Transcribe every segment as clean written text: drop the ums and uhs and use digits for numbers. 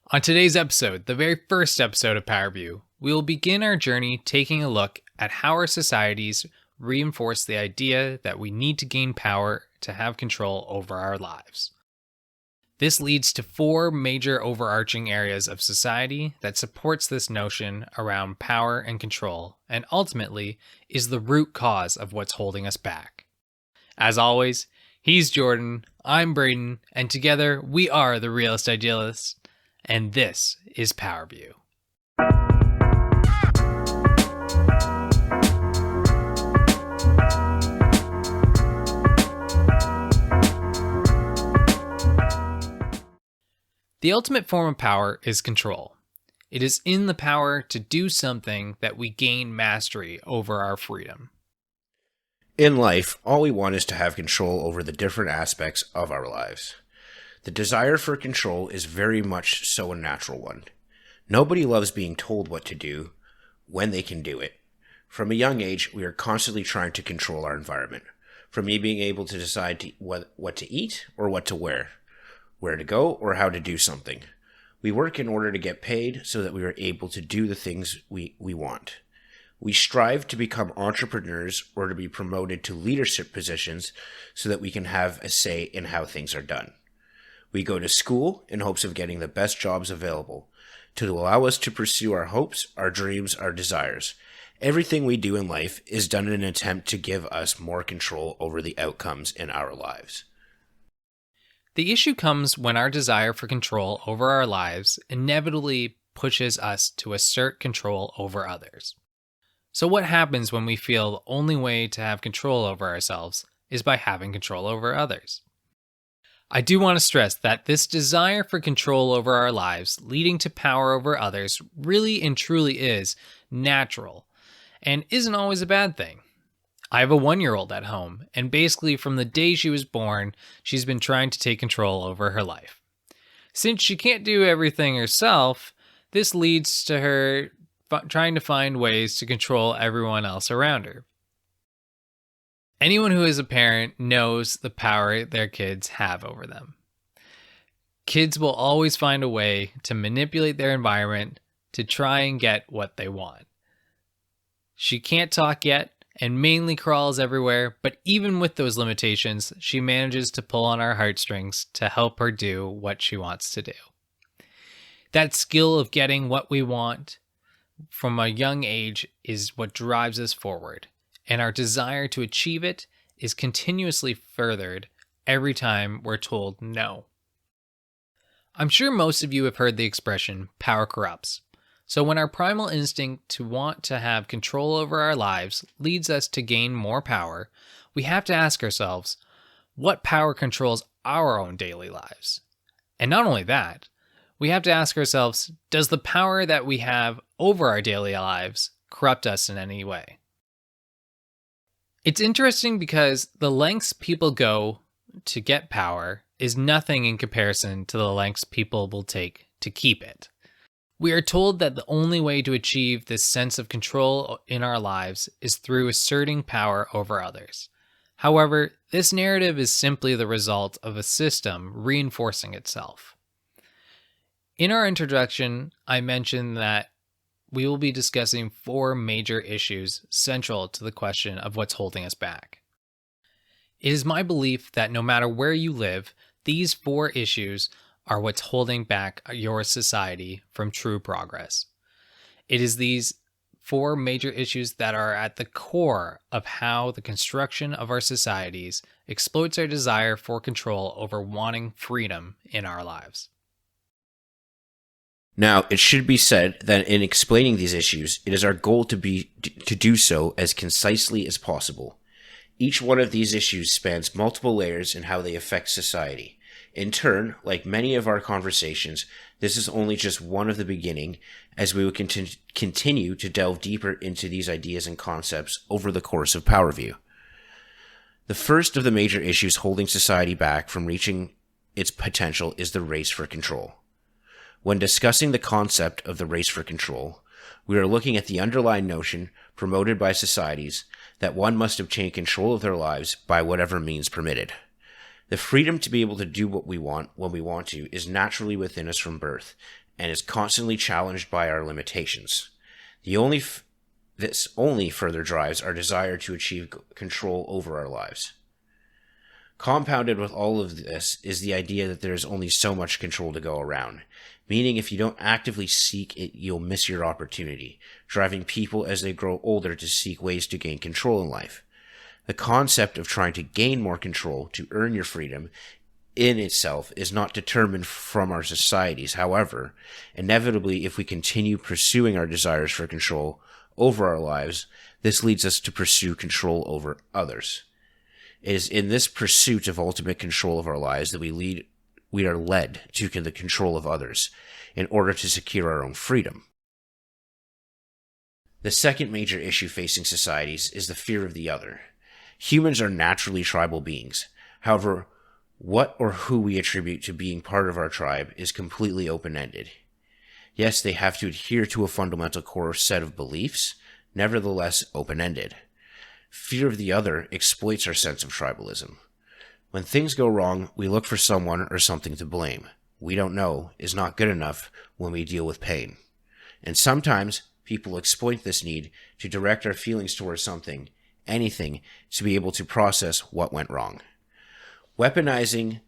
On today's episode, the very first episode of Powerview, we will begin our journey taking a look at how our societies reinforce the idea that we need to gain power to have control over our lives. This leads to four major overarching areas of society that supports this notion around power and control, and ultimately is the root cause of what's holding us back. As always, he's Jordan, I'm Braden, and together we are the Realist Idealists, and this is Powerview. The ultimate form of power is control. It is in the power to do something that we gain mastery over our freedom. In life, all we want is to have control over the different aspects of our lives. The desire for control is very much so a natural one. Nobody loves being told what to do when they can do it. From a young age, we are constantly trying to control our environment. From me being able to decide what to eat or what to wear, where to go, or how to do something. We work in order to get paid so that we are able to do the things we want. We strive to become entrepreneurs or to be promoted to leadership positions so that we can have a say in how things are done. We go to school in hopes of getting the best jobs available to allow us to pursue our hopes, our dreams, our desires. Everything we do in life is done in an attempt to give us more control over the outcomes in our lives. The issue comes when our desire for control over our lives inevitably pushes us to assert control over others. So what happens when we feel the only way to have control over ourselves is by having control over others? I do want to stress that this desire for control over our lives leading to power over others really and truly is natural and isn't always a bad thing. I have a 1-year-old at home, and basically from the day she was born, she's been trying to take control over her life. Since she can't do everything herself, this leads to her trying to find ways to control everyone else around her. Anyone who is a parent knows the power their kids have over them. Kids will always find a way to manipulate their environment to try and get what they want. She can't talk yet, and mainly crawls everywhere, but even with those limitations, she manages to pull on our heartstrings to help her do what she wants to do. That skill of getting what we want from a young age is what drives us forward, and our desire to achieve it is continuously furthered every time we're told no. I'm sure most of you have heard the expression, power corrupts. So when our primal instinct to want to have control over our lives leads us to gain more power, we have to ask ourselves, what power controls our own daily lives? And not only that, we have to ask ourselves, does the power that we have over our daily lives corrupt us in any way? It's interesting because the lengths people go to get power is nothing in comparison to the lengths people will take to keep it. We are told that the only way to achieve this sense of control in our lives is through asserting power over others. However, this narrative is simply the result of a system reinforcing itself. In our introduction, I mentioned that we will be discussing four major issues central to the question of what's holding us back. It is my belief that no matter where you live, these four issues are what's holding back your society from true progress. It is these four major issues that are at the core of how the construction of our societies exploits our desire for control over wanting freedom in our lives. Now, it should be said that in explaining these issues, it is our goal to do so as concisely as possible. Each one of these issues spans multiple layers in how they affect society. In turn, like many of our conversations, this is only just one of the beginning, as we will continue to delve deeper into these ideas and concepts over the course of Powerview. The first of the major issues holding society back from reaching its potential is the race for control. When discussing the concept of the race for control, we are looking at the underlying notion promoted by societies that one must obtain control of their lives by whatever means permitted. The freedom to be able to do what we want when we want to is naturally within us from birth, and is constantly challenged by our limitations. This only further drives our desire to achieve control over our lives. Compounded with all of this is the idea that there is only so much control to go around, meaning if you don't actively seek it, you'll miss your opportunity, driving people as they grow older to seek ways to gain control in life. The concept of trying to gain more control to earn your freedom in itself is not determined from our societies. However, inevitably, if we continue pursuing our desires for control over our lives, this leads us to pursue control over others. It is in this pursuit of ultimate control of our lives that we are led to the control of others in order to secure our own freedom. The second major issue facing societies is the fear of the other. Humans are naturally tribal beings. However, what or who we attribute to being part of our tribe is completely open-ended. Yes, they have to adhere to a fundamental core set of beliefs, nevertheless open-ended. Fear of the other exploits our sense of tribalism. When things go wrong, we look for someone or something to blame. We don't know is not good enough when we deal with pain. And sometimes people exploit this need to direct our feelings towards something, anything, to be able to process what went wrong. Weaponizing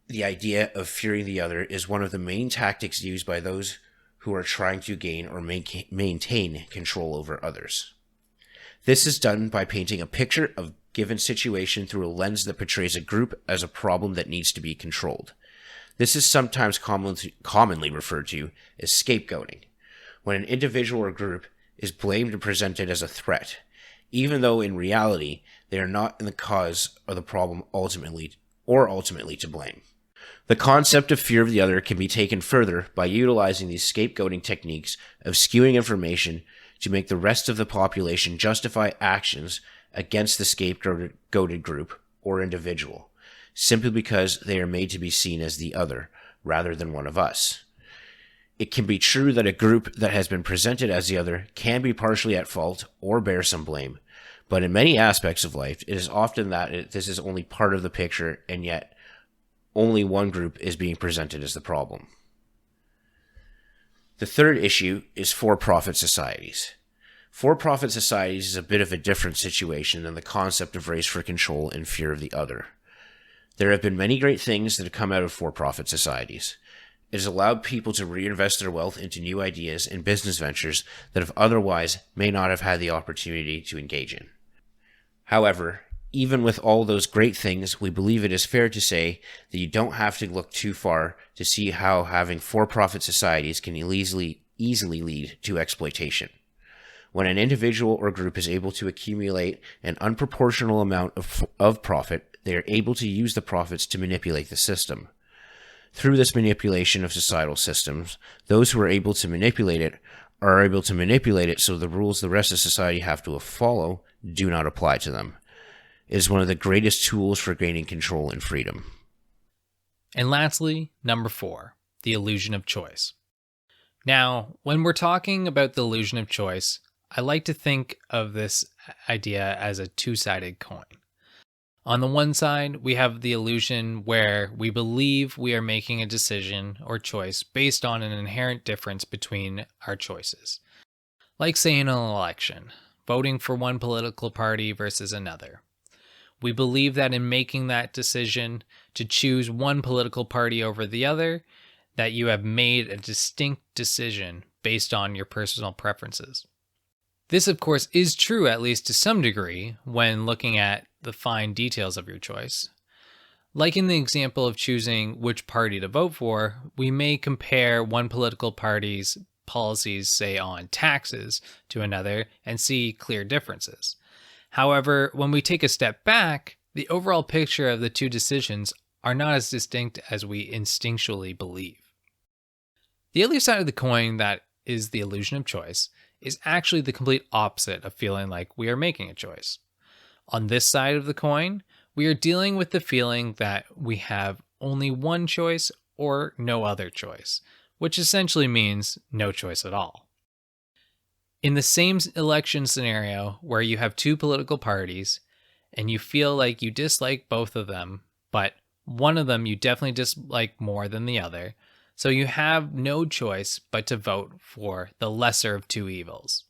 the idea of fearing the other is one of the main tactics used by those who are trying to gain or maintain control over others. This is done by painting a picture of a given situation through a lens that portrays a group as a problem that needs to be controlled. This is sometimes commonly referred to as scapegoating, when an individual or group is blamed and presented as a threat, even though in reality they are not in the cause of the problem ultimately to blame. The concept of fear of the other can be taken further by utilizing these scapegoating techniques of skewing information to make the rest of the population justify actions against the scapegoated group or individual, simply because they are made to be seen as the other rather than one of us. It can be true that a group that has been presented as the other can be partially at fault or bear some blame, but in many aspects of life, it is often that this is only part of the picture, and yet only one group is being presented as the problem. The third issue is for-profit societies. For-profit societies is a bit of a different situation than the concept of race for control and fear of the other. There have been many great things that have come out of for-profit societies. It has allowed people to reinvest their wealth into new ideas and business ventures that have otherwise may not have had the opportunity to engage in. However, even with all those great things, we believe it is fair to say that you don't have to look too far to see how having for-profit societies can easily lead to exploitation. When an individual or group is able to accumulate an unproportional amount of profit, they are able to use the profits to manipulate the system. Through this manipulation of societal systems, those who are able to manipulate it are able to manipulate it so the rules the rest of society have to follow do not apply to them. It is one of the greatest tools for gaining control and freedom. And lastly, number 4, the illusion of choice. Now, when we're talking about the illusion of choice, I like to think of this idea as a two-sided coin. On the one side, we have the illusion where we believe we are making a decision or choice based on an inherent difference between our choices. Like, say, in an election, voting for one political party versus another. We believe that in making that decision to choose one political party over the other, that you have made a distinct decision based on your personal preferences. This, of course, is true at least to some degree when looking at the fine details of your choice. Like in the example of choosing which party to vote for, we may compare one political party's policies, say, on taxes to another and see clear differences. However, when we take a step back, the overall picture of the two decisions are not as distinct as we instinctually believe. The other side of the coin, that is the illusion of choice, is actually the complete opposite of feeling like we are making a choice. On this side of the coin, we are dealing with the feeling that we have only one choice or no other choice, which essentially means no choice at all. In the same election scenario where you have two political parties and you feel like you dislike both of them, but one of them you definitely dislike more than the other, so you have no choice but to vote for the lesser of two evils.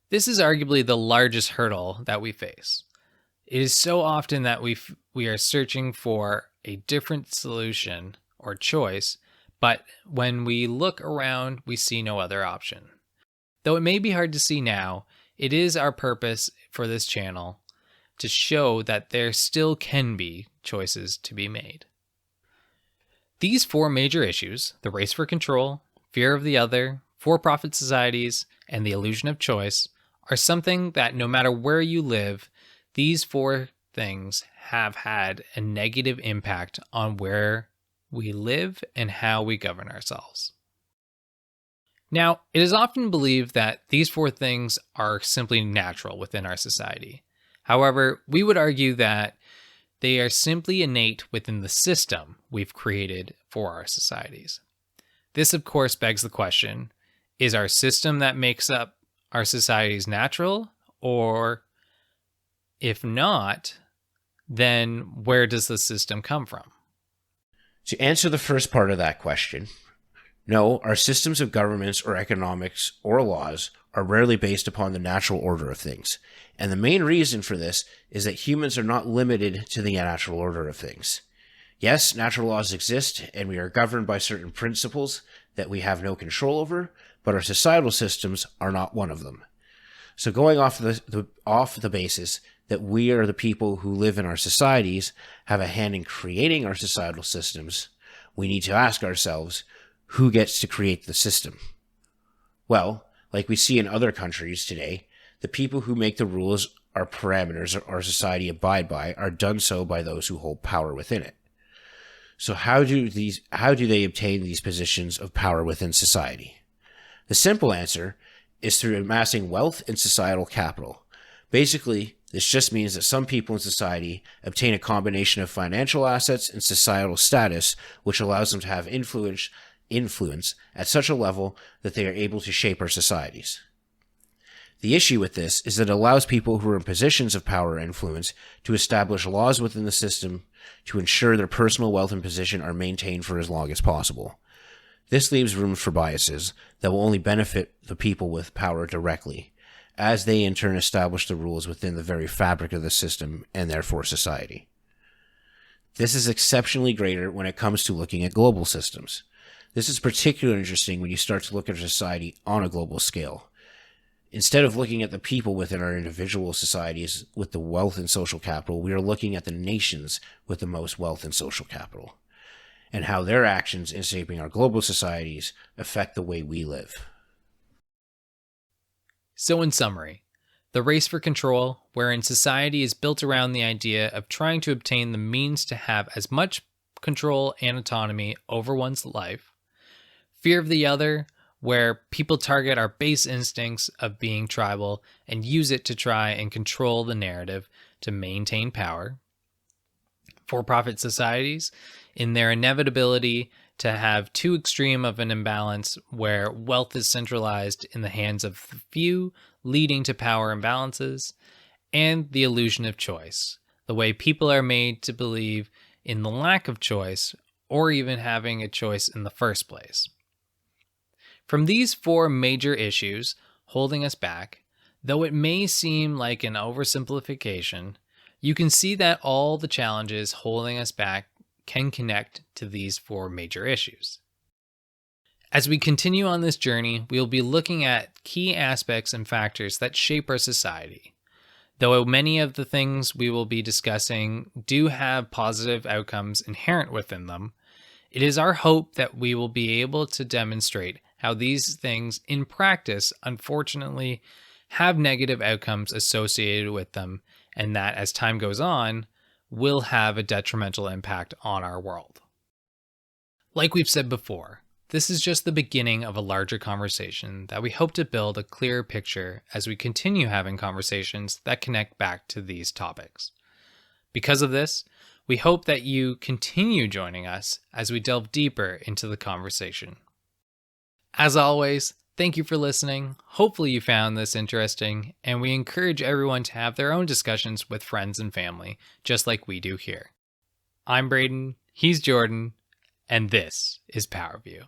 This is arguably the largest hurdle that we face. It is so often that we are searching for a different solution or choice, but when we look around, we see no other option. Though it may be hard to see now, it is our purpose for this channel to show that there still can be choices to be made. These four major issues, the race for control, fear of the other, for-profit societies, and the illusion of choice, are something that no matter where you live, these four things have had a negative impact on where we live and how we govern ourselves. Now, it is often believed that these four things are simply natural within our society. However, we would argue that they are simply innate within the system we've created for our societies. This, of course, begs the question, is our system that makes up our societies natural? Or if not, then where does the system come from? To answer the first part of that question, no, our systems of governments or economics or laws are rarely based upon the natural order of things. And the main reason for this is that humans are not limited to the natural order of things. Yes, natural laws exist, and we are governed by certain principles that we have no control over, but our societal systems are not one of them. So going off the basis that we are the people who live in our societies, have a hand in creating our societal systems, we need to ask ourselves, who gets to create the system? Well, like we see in other countries today, the people who make the rules or parameters our society abide by are done so by those who hold power within it. So how do they obtain these positions of power within society? The simple answer is through amassing wealth and societal capital. Basically, this just means that some people in society obtain a combination of financial assets and societal status, which allows them to have influence at such a level that they are able to shape our societies. The issue with this is that it allows people who are in positions of power or influence to establish laws within the system to ensure their personal wealth and position are maintained for as long as possible. This leaves room for biases that will only benefit the people with power directly, as they in turn establish the rules within the very fabric of the system and therefore society. This is exceptionally greater when it comes to looking at global systems. This is particularly interesting when you start to look at society on a global scale. Instead of looking at the people within our individual societies with the wealth and social capital, we are looking at the nations with the most wealth and social capital, and how their actions in shaping our global societies affect the way we live. So in summary, the race for control, wherein society is built around the idea of trying to obtain the means to have as much control and autonomy over one's life. Fear of the other, where people target our base instincts of being tribal and use it to try and control the narrative to maintain power. For-profit societies, in their inevitability to have too extreme of an imbalance where wealth is centralized in the hands of the few, leading to power imbalances, and the illusion of choice, the way people are made to believe in the lack of choice or even having a choice in the first place. From these four major issues holding us back, though it may seem like an oversimplification, you can see that all the challenges holding us back can connect to these four major issues. As we continue on this journey, we will be looking at key aspects and factors that shape our society. Though many of the things we will be discussing do have positive outcomes inherent within them, it is our hope that we will be able to demonstrate how these things in practice, unfortunately, have negative outcomes associated with them, and that as time goes on, will have a detrimental impact on our world. Like we've said before, this is just the beginning of a larger conversation that we hope to build a clearer picture as we continue having conversations that connect back to these topics. Because of this, we hope that you continue joining us as we delve deeper into the conversation. As always, thank you for listening. Hopefully you found this interesting, and we encourage everyone to have their own discussions with friends and family, just like we do here. I'm Braden, he's Jordan, and this is Powerview.